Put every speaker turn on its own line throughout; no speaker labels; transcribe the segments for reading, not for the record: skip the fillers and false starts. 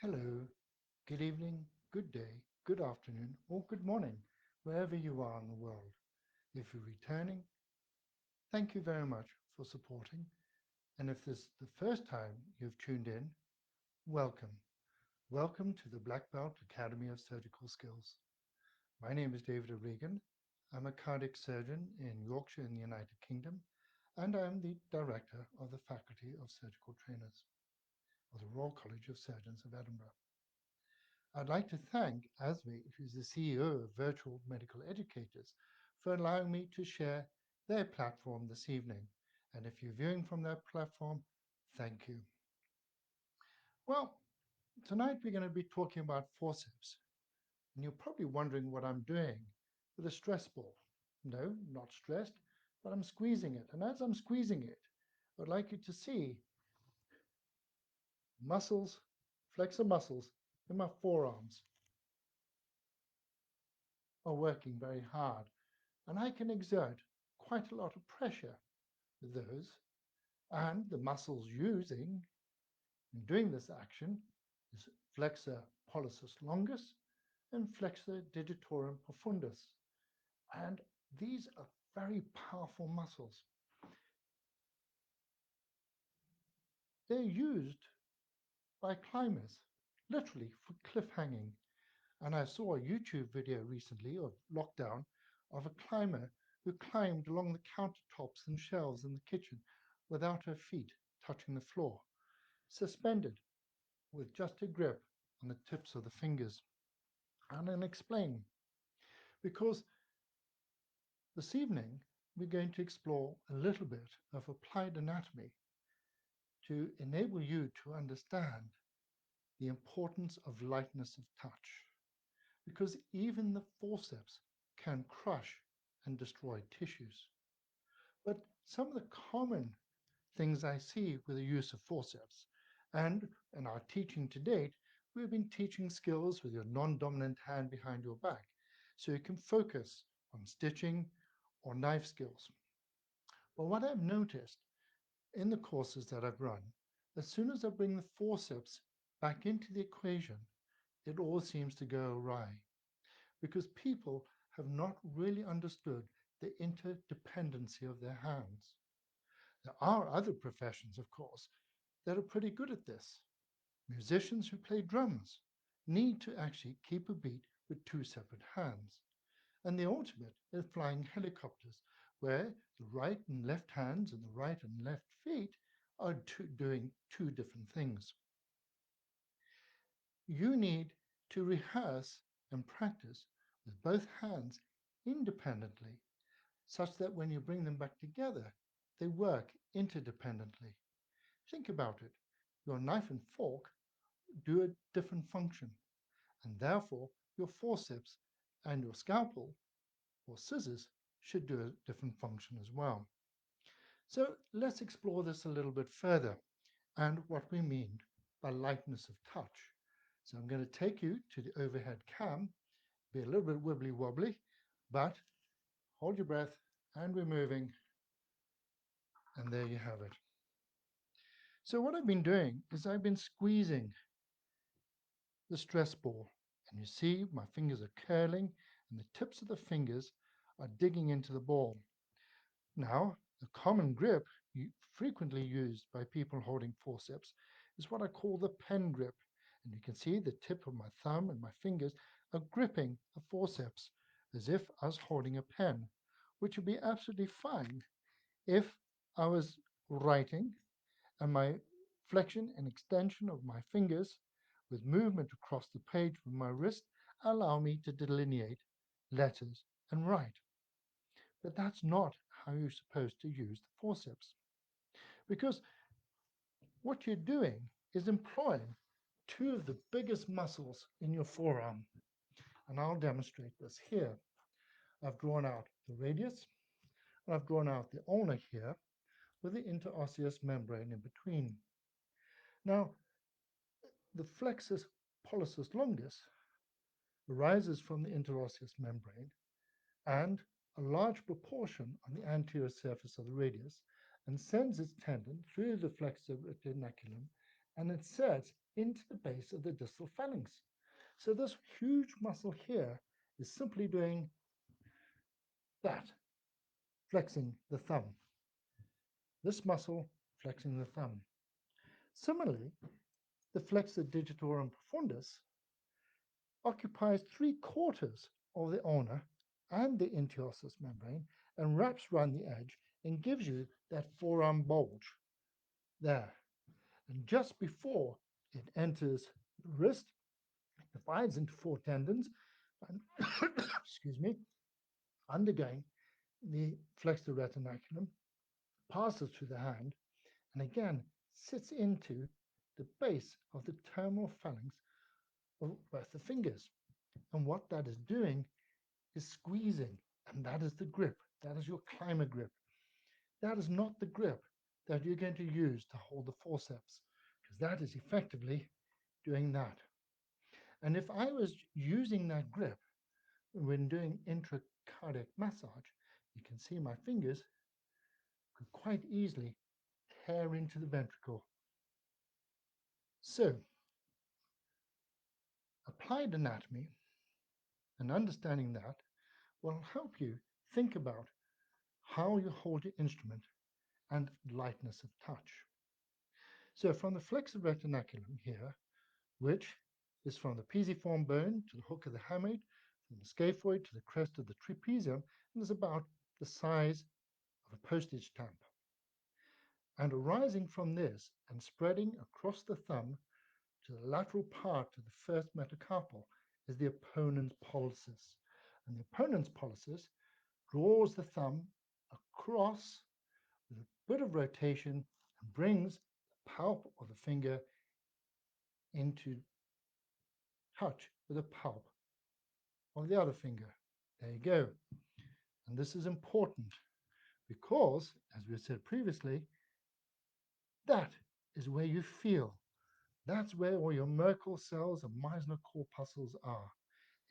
Hello, good evening, good day, good afternoon, or good morning, wherever you are in the world. If you're returning, thank you very much for supporting. And if this is the first time you've tuned in, welcome. Welcome to the Black Belt Academy of Surgical Skills. My name is David O'Regan. I'm a cardiac surgeon in Yorkshire in the United Kingdom, and I'm the director of the Faculty of Surgical Trainers of the Royal College of Surgeons of Edinburgh. I'd like to thank ASME, who's the CEO of Virtual Medical Educators, for allowing me to share their platform this evening. And if you're viewing from their platform, thank you. Well, tonight we're going to be talking about forceps. And you're probably wondering what I'm doing with a stress ball. No, not stressed, but I'm squeezing it. And as I'm squeezing it, I'd like you to see muscles, flexor muscles in my forearms are working very hard. And I can exert quite a lot of pressure with those. And the muscles using in doing this action is flexor pollicis longus and flexor digitorum profundus. And these are very powerful muscles. They're used by climbers, literally for cliff hanging. And I saw a YouTube video recently of lockdown of a climber who climbed along the countertops and shelves in the kitchen without her feet touching the floor, suspended with just a grip on the tips of the fingers. And I'll explain, because this evening we're going to explore a little bit of applied anatomy to enable you to understand the importance of lightness of touch, because even the forceps can crush and destroy tissues. But some of the common things I see with the use of forceps, and in our teaching to date, we've been teaching skills with your non-dominant hand behind your back, so you can focus on stitching or knife skills. But what I've noticed in the courses that I've run, as soon as I bring the forceps back into the equation, it all seems to go awry, because people have not really understood the interdependency of their hands. There are other professions, of course, that are pretty good at this. Musicians who play drums need to actually keep a beat with two separate hands. And the ultimate is flying helicopters, where the right and left hands and the right and left feet are doing two different things. You need to rehearse and practice with both hands independently, such that when you bring them back together, they work interdependently. Think about it. Your knife and fork do a different function, and therefore your forceps and your scalpel or scissors should do a different function as well. So let's explore this a little bit further and what we mean by lightness of touch. So I'm going to take you to the overhead cam, be a little bit wibbly wobbly, but hold your breath and we're moving, and there you have it. So what I've been doing is I've been squeezing the stress ball, and you see my fingers are curling and the tips of the fingers are digging into the ball. Now, the common grip frequently used by people holding forceps is what I call the pen grip. And you can see the tip of my thumb and my fingers are gripping the forceps as if I was holding a pen, which would be absolutely fine if I was writing and my flexion and extension of my fingers with movement across the page with my wrist allow me to delineate letters and write. But that's not how you're supposed to use the forceps, because what you're doing is employing two of the biggest muscles in your forearm. And I'll demonstrate this here. I've drawn out the radius, and I've drawn out the ulna here with the interosseous membrane in between. Now, the flexus pollicis longus arises from the interosseous membrane and a large proportion on the anterior surface of the radius, and sends its tendon through the flexor retinaculum, and it sets into the base of the distal phalanx. So this huge muscle here is simply doing that, flexing the thumb. This muscle flexing the thumb. Similarly, the flexor digitorum profundus occupies 3/4 of the ulna and the interosseous membrane and wraps around the edge and gives you that forearm bulge there. And just before it enters the wrist, it divides into 4 tendons and excuse me, undergoing the flexor retinaculum, passes through the hand, and again sits into the base of the terminal phalanx of both the fingers. And what that is doing is squeezing, and that is the grip. That is your climber grip. That is not the grip that you're going to use to hold the forceps, because that is effectively doing that. And if I was using that grip when doing intracardiac massage, you can see my fingers could quite easily tear into the ventricle. So, applied anatomy and understanding that will help you think about how you hold your instrument and lightness of touch. So from the flexor retinaculum here, which is from the pisiform bone to the hook of the hamate, from the scaphoid to the crest of the trapezium, and is about the size of a postage stamp. And arising from this and spreading across the thumb to the lateral part of the first metacarpal is the opponent's pollicis. And the opponent's pollicis draws the thumb across with a bit of rotation and brings the palp of the finger into touch with the palp of the other finger. There you go. And this is important because, as we said previously, that is where you feel. That's where all your Merkel cells and Meissner corpuscles are,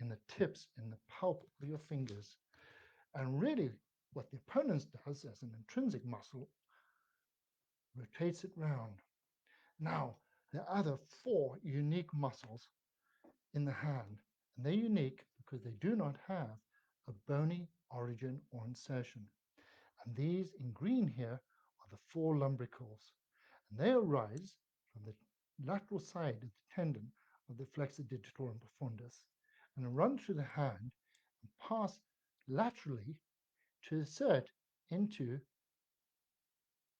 in the tips, in the palp of your fingers. And really, what the opponent does as an intrinsic muscle rotates it round. Now, there are other 4 unique muscles in the hand, and they're unique because they do not have a bony origin or insertion. And these in green here are the 4 lumbricals, and they arise from the lateral side of the tendon of the flexor digitorum profundus and run through the hand and pass laterally to insert into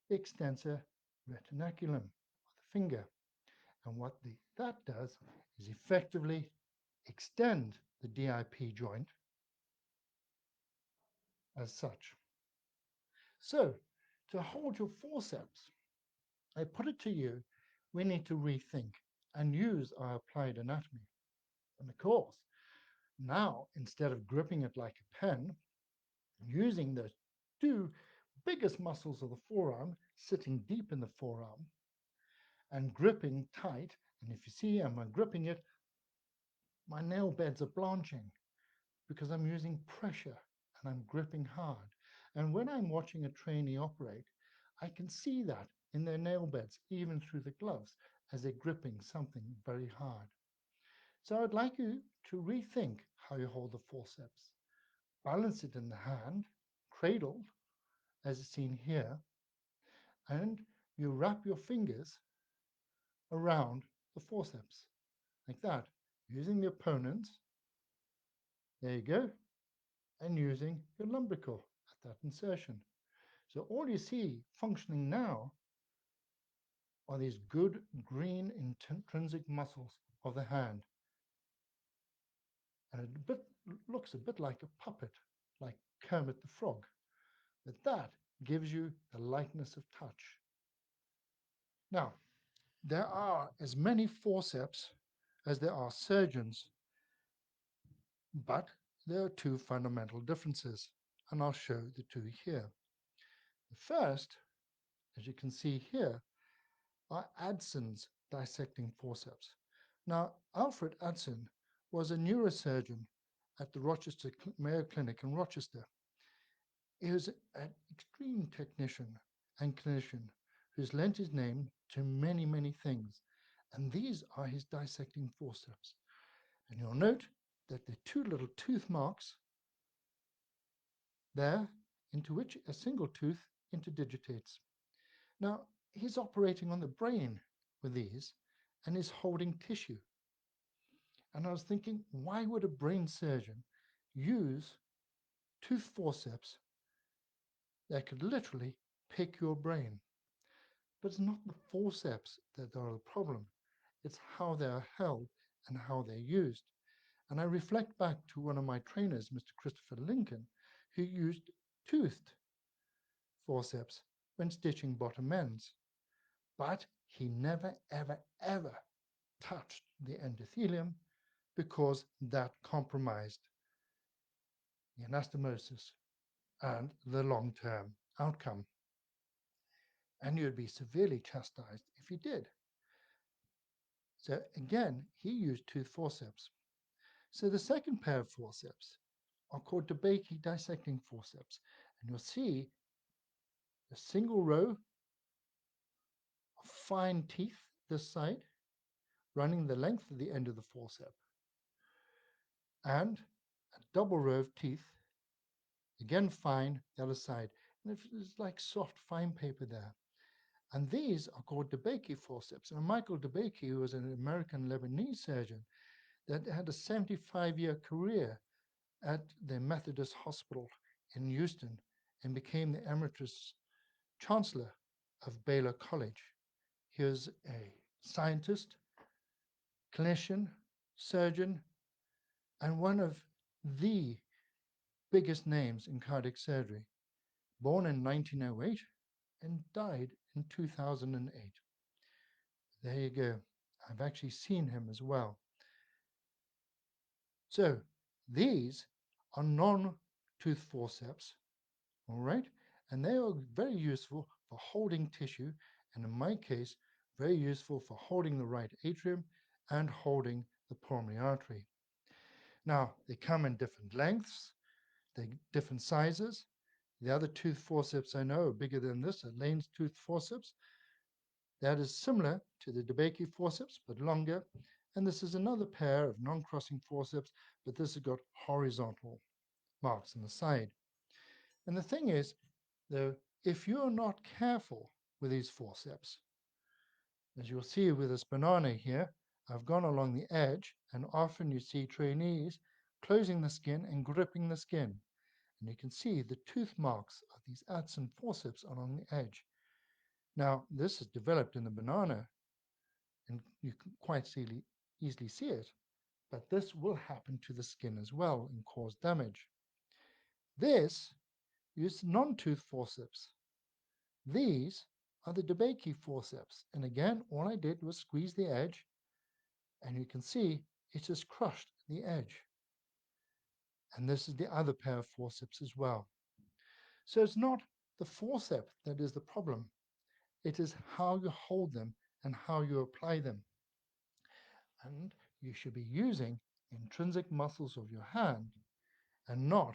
the extensor retinaculum of the finger. And what that does is effectively extend the DIP joint as such. So, to hold your forceps, I put it to you, we need to rethink and use our applied anatomy. And of course, now instead of gripping it like a pen, using the 2 biggest muscles of the forearm sitting deep in the forearm and gripping tight, and if you see I'm gripping it, my nail beds are blanching because I'm using pressure and I'm gripping hard. And when I'm watching a trainee operate, I can see that in their nail beds, even through the gloves, as they're gripping something very hard. So I'd like you to rethink how you hold the forceps. Balance it in the hand, cradled, as is seen here, and you wrap your fingers around the forceps, like that, using the opponents. There you go, and using your lumbrical at that insertion. So all you see functioning now are these good green intrinsic muscles of the hand. And looks a bit like a puppet, like Kermit the Frog. But that gives you the lightness of touch. Now, there are as many forceps as there are surgeons, but there are 2 fundamental differences, and I'll show the 2 here. The first, as you can see here, are Adson's dissecting forceps. Now, Alfred Adson was a neurosurgeon at the Rochester Mayo Clinic in Rochester. He was an extreme technician and clinician who's lent his name to many, many things. And these are his dissecting forceps. And you'll note that there are two little tooth marks there into which a single tooth interdigitates. Now, he's operating on the brain with these and is holding tissue. And I was thinking, why would a brain surgeon use tooth forceps that could literally pick your brain? But it's not the forceps that are the problem. It's how they are held and how they're used. And I reflect back to one of my trainers, Mr. Christopher Lincoln, who used toothed forceps when stitching bottom ends. But he never, ever, ever touched the endothelium because that compromised the anastomosis and the long-term outcome. And you'd be severely chastised if you did. So again, he used tooth forceps. So the second pair of forceps are called DeBakey dissecting forceps. And you'll see a single row of fine teeth this side, running the length of the end of the forceps, and a double row of teeth, again fine, the other side. And it's like soft, fine paper there. And these are called DeBakey forceps. And Michael DeBakey, who was an American Lebanese surgeon that had a 75-year career at the Methodist Hospital in Houston and became the emeritus chancellor of Baylor College. He was a scientist, clinician, surgeon, and one of the biggest names in cardiac surgery, born in 1908 and died in 2008. There you go. I've actually seen him as well. So these are non-tooth forceps, all right? And they are very useful for holding tissue, and in my case, very useful for holding the right atrium and holding the pulmonary artery. Now, they come in different lengths, they're different sizes. The other tooth forceps I know are bigger than this, a Lane's tooth forceps. That is similar to the DeBakey forceps, but longer. And this is another pair of non-crossing forceps, but this has got horizontal marks on the side. And the thing is, though, if you're not careful with these forceps, as you'll see with this banana here, I've gone along the edge, and often you see trainees closing the skin and gripping the skin. And you can see the tooth marks of these adts and forceps along the edge. Now, this is developed in the banana, and you can quite easily see it, but this will happen to the skin as well and cause damage. This is non-tooth forceps. These are the DeBakey forceps. And again, all I did was squeeze the edge, and you can see it has crushed the edge. And this is the other pair of forceps as well. So it's not the forceps that is the problem. It is how you hold them and how you apply them. And you should be using intrinsic muscles of your hand and not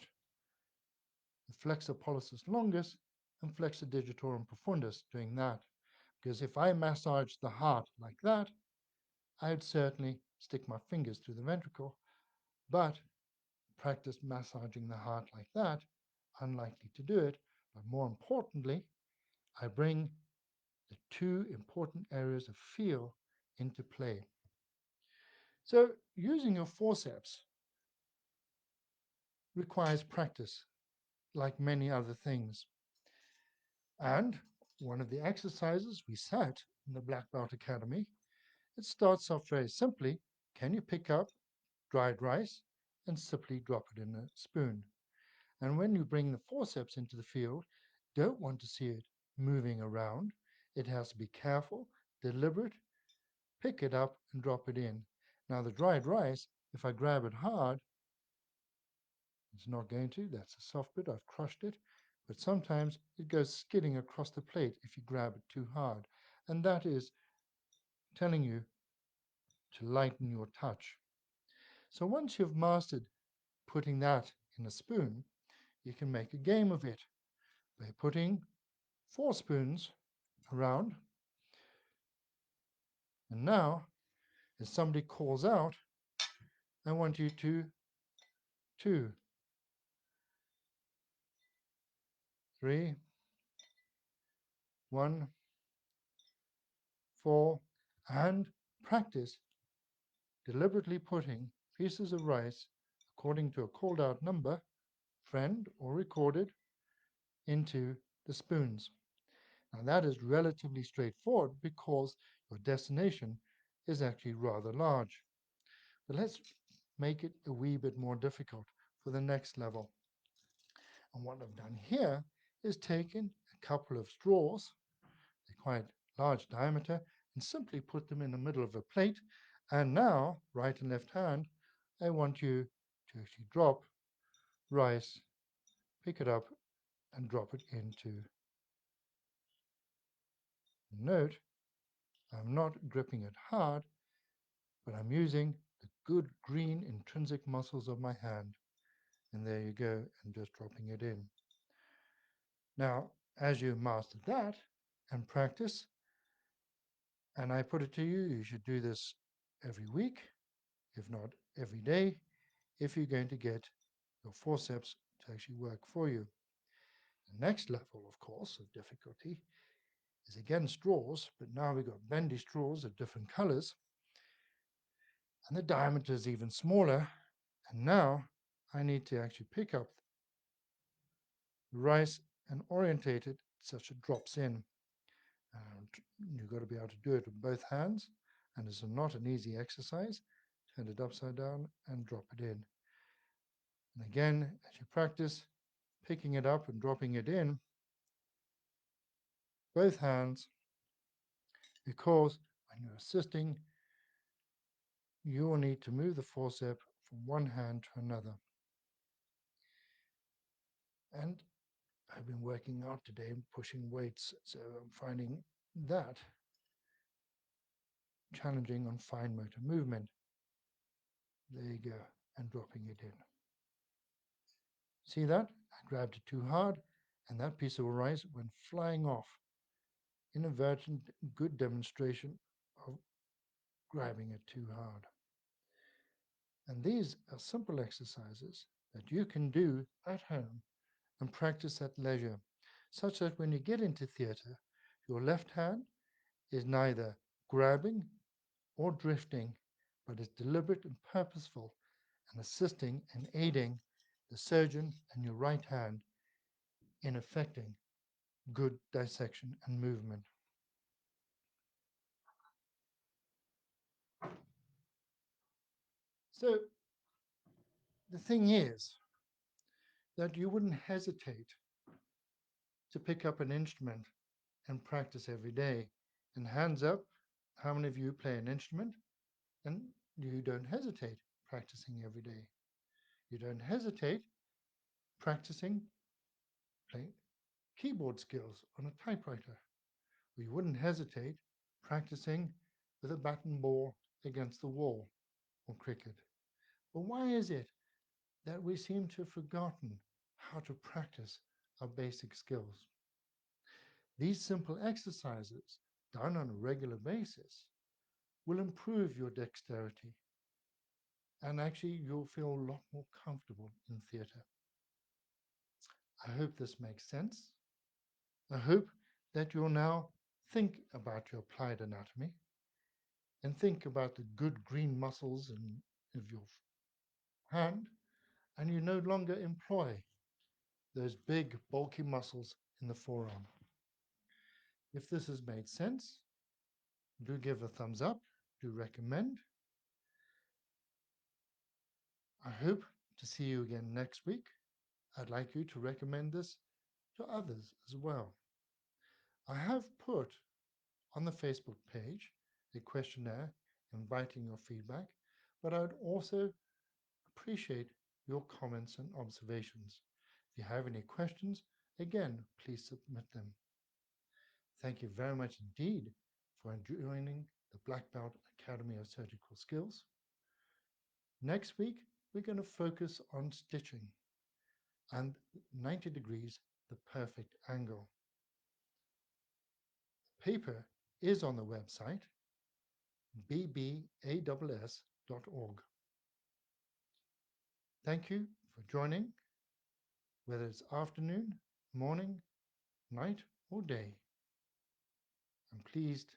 the flexor pollicis longus and flexor digitorum profundus doing that. Because if I massage the heart like that, I'd certainly stick my fingers through the ventricle, but practice massaging the heart like that, unlikely to do it. But more importantly, I bring the two important areas of feel into play. So using your forceps requires practice, like many other things. And one of the exercises we sat in the Black Belt Academy, it starts off very simply. Can you pick up dried rice and simply drop it in a spoon? And when you bring the forceps into the field, don't want to see it moving around. It has to be careful, deliberate, pick it up and drop it in. Now the dried rice, if I grab it hard, it's not going to. That's a soft bit. I've crushed it. But sometimes it goes skidding across the plate if you grab it too hard. And that is telling you to lighten your touch. So once you've mastered putting that in a spoon, you can make a game of it by putting 4 spoons around And now, if somebody calls out, I want you to 2, 3, 1, 4, and practice deliberately putting pieces of rice according to a called out number, friend or recorded, into the spoons. Now that is relatively straightforward because your destination is actually rather large. But let's make it a wee bit more difficult for the next level. And what I've done here is taken a couple of straws, they're quite large diameter, and simply put them in the middle of a plate. And now, right and left hand, I want you to actually drop rice, pick it up, and drop it into. Note, I'm not gripping it hard, but I'm using the good green intrinsic muscles of my hand. And there you go, and just dropping it in. Now, as you master that and practice, and I put it to you, you should do this every week, if not every day, if you're going to get your forceps to actually work for you. The next level, of course, of difficulty is again straws, but now we've got bendy straws of different colors, and the diameter is even smaller. And now I need to actually pick up the rice and orientate it such it drops in. And you've got to be able to do it with both hands, and it's not an easy exercise. Turn it upside down and drop it in. And again, as you practice picking it up and dropping it in, both hands, because when you're assisting, you will need to move the forceps from one hand to another. And I've been working out today, pushing weights, so I'm finding that challenging on fine motor movement. There you go, and dropping it in. See that? I grabbed it too hard, and that piece of rice went flying off. Inadvertent, good demonstration of grabbing it too hard. And these are simple exercises that you can do at home and practice at leisure, such that when you get into theatre, your left hand is neither grabbing or drifting, but is deliberate and purposeful and assisting and aiding the surgeon and your right hand in effecting good dissection and movement. So the thing is that you wouldn't hesitate to pick up an instrument and practice every day. And hands up, how many of you play an instrument and you don't hesitate practicing every day? You don't hesitate practicing playing keyboard skills on a typewriter. We wouldn't hesitate practicing with a bat and ball against the wall or cricket. But why is it that we seem to have forgotten how to practice our basic skills? These simple exercises, done on a regular basis, will improve your dexterity, and actually you'll feel a lot more comfortable in theatre. I hope this makes sense. I hope that you'll now think about your applied anatomy and think about the good green muscles of your hand, and you no longer employ those big bulky muscles in the forearm. If this has made sense, do give a thumbs up, do recommend. I hope to see you again next week. I'd like you to recommend this to others as well. I have put on the Facebook page a questionnaire inviting your feedback, but I would also appreciate your comments and observations. If you have any questions, again, please submit them. Thank you very much indeed for joining the Black Belt Academy of Surgical Skills. Next week, we're going to focus on stitching and 90 degrees, the perfect angle. The paper is on the website, bbass.org. Thank you for joining, whether it's afternoon, morning, night, or day. I'm pleased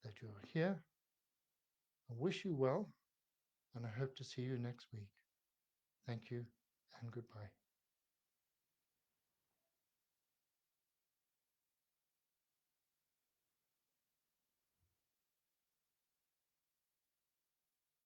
that you're here. I wish you well, and I hope to see you next week. Thank you and goodbye.